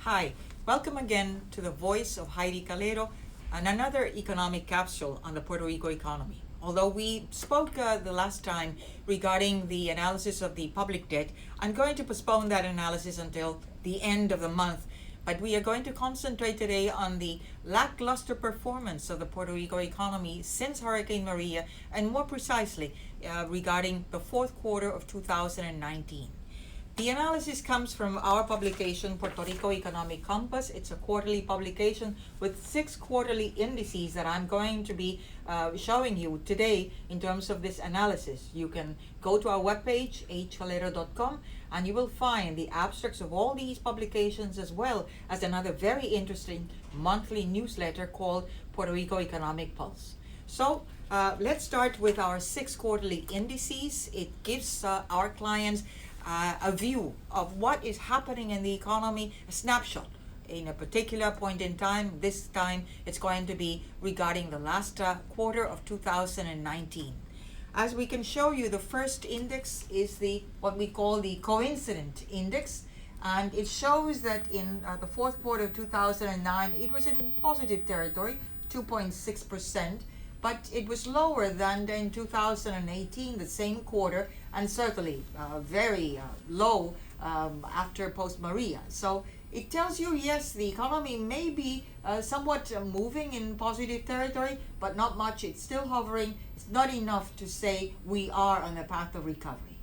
Hi, welcome again to the Voice of Heidie Calero and another economic capsule on the Puerto Rico economy. Although we spoke the last time regarding the analysis of the public debt, I'm going to postpone that analysis until the end of the month. But we are going to concentrate today on the lackluster performance of the Puerto Rico economy since Hurricane Maria, and more precisely regarding the fourth quarter of 2019. The analysis comes from our publication, Puerto Rico Economic Compass. It's a quarterly publication with 6 quarterly indices that I'm going to be showing you today in terms of this analysis. You can go to our webpage, hcalero.com, and you will find the abstracts of all these publications, as well as another very interesting monthly newsletter called Puerto Rico Economic Pulse. So let's start with our 6 quarterly indices. It gives our clients a view of what is happening in the economy, a snapshot in a particular point in time. This time it's going to be regarding the last quarter of 2019. As we can show you, the first index is what we call the Coincident Index, and it shows that in the fourth quarter of 2009 it was in positive territory, 2.6%. But it was lower than in 2018, the same quarter, and certainly very low after post-Maria. So it tells you, yes, the economy may be somewhat moving in positive territory, but not much. It's still hovering. It's not enough to say we are on the path of recovery.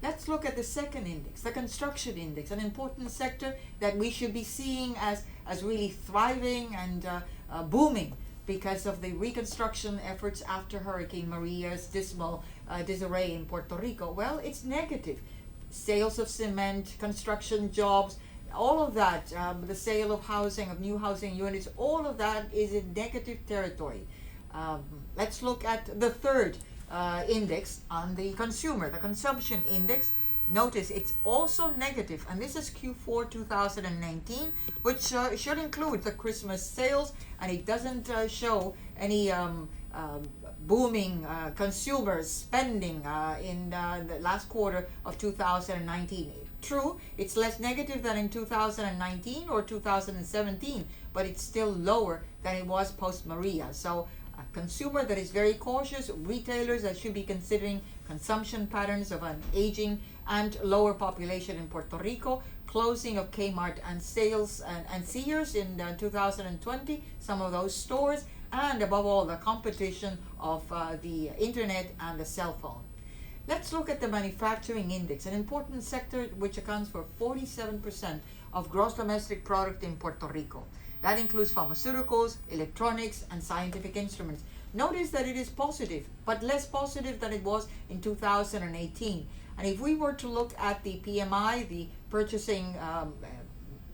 Let's look at the second index, the construction index, an important sector that we should be seeing as really thriving and booming, because of the reconstruction efforts after Hurricane Maria's dismal disarray in Puerto Rico. Well, it's negative. Sales of cement, construction jobs, all of that, the sale of housing, of new housing units, all of that is in negative territory. Let's look at the third index on the consumer, the consumption index. Notice it's also negative, and this is Q4 2019, which should include the Christmas sales, and it doesn't show any booming consumer spending in the last quarter of 2019. True, it's less negative than in 2019 or 2017, but it's still lower than it was post-Maria. So a consumer that is very cautious, retailers that should be considering consumption patterns of an aging and lower population in Puerto Rico, closing of Kmart and sales and Sears in 2020, some of those stores, and above all the competition of the internet and the cell phone. Let's look at the manufacturing index, an important sector which accounts for 47% of gross domestic product in Puerto Rico. That includes pharmaceuticals, electronics, and scientific instruments. Notice that it is positive, but less positive than it was in 2018. And if we were to look at the PMI, the Purchasing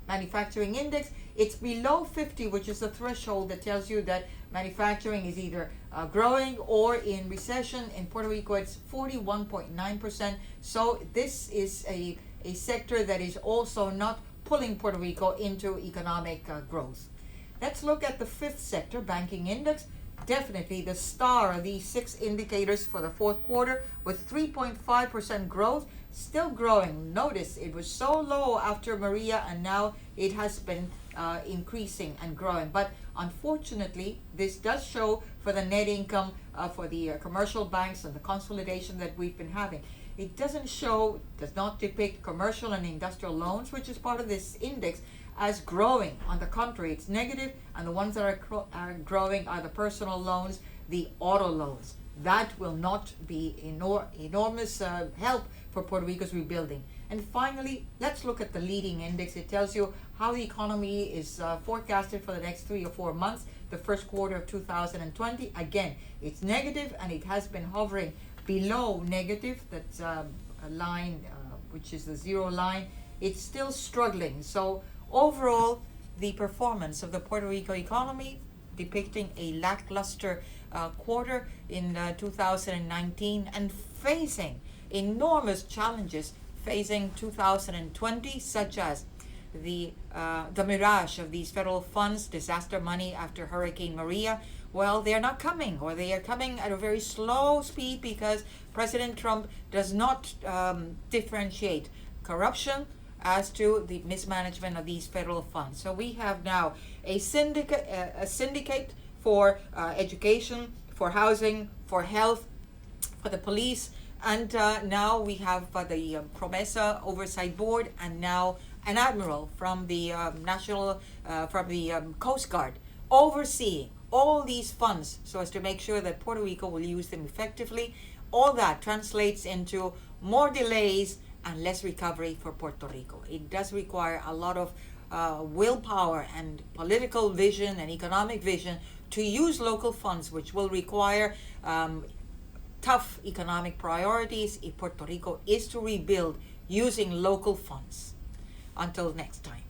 Manufacturing Index, it's below 50, which is the threshold that tells you that manufacturing is either growing or in recession. In Puerto Rico, it's 41.9%. So this is a sector that is also not pulling Puerto Rico into economic growth. Let's look at the fifth sector, banking index. Definitely the star of these 6 indicators for the fourth quarter, with 3.5% growth, still growing. Notice it was so low after Maria, and now it has been increasing and growing. But unfortunately, this does show for the net income for the commercial banks and the consolidation that we've been having. It doesn't show, does not depict commercial and industrial loans, which is part of this index, as growing. On the contrary, it's negative, and the ones that are growing are the personal loans, the auto loans. That will not be enormous help for Puerto Rico's rebuilding. And finally, let's look at the leading index. It tells you how the economy is forecasted for the next 3 or 4 months, the first quarter of 2020. Again, it's negative, and it has been hovering below negative. That's a line, which is the zero line. It's still struggling. So overall, the performance of the Puerto Rico economy depicting a lackluster quarter in 2019, and facing enormous challenges facing 2020, such as the mirage of these federal funds, disaster money after Hurricane Maria. Well, they're not coming, or they are coming at a very slow speed, because President Trump does not differentiate corruption as to the mismanagement of these federal funds. So we have now a syndicate for education, for housing, for health, for the police, and now we have the PROMESA Oversight Board, and now an admiral from the Coast Guard overseeing all these funds so as to make sure that Puerto Rico will use them effectively. All that translates into more delays and less recovery for Puerto Rico. It does require a lot of willpower and political vision and economic vision to use local funds, which will require tough economic priorities if Puerto Rico is to rebuild using local funds. Until next time.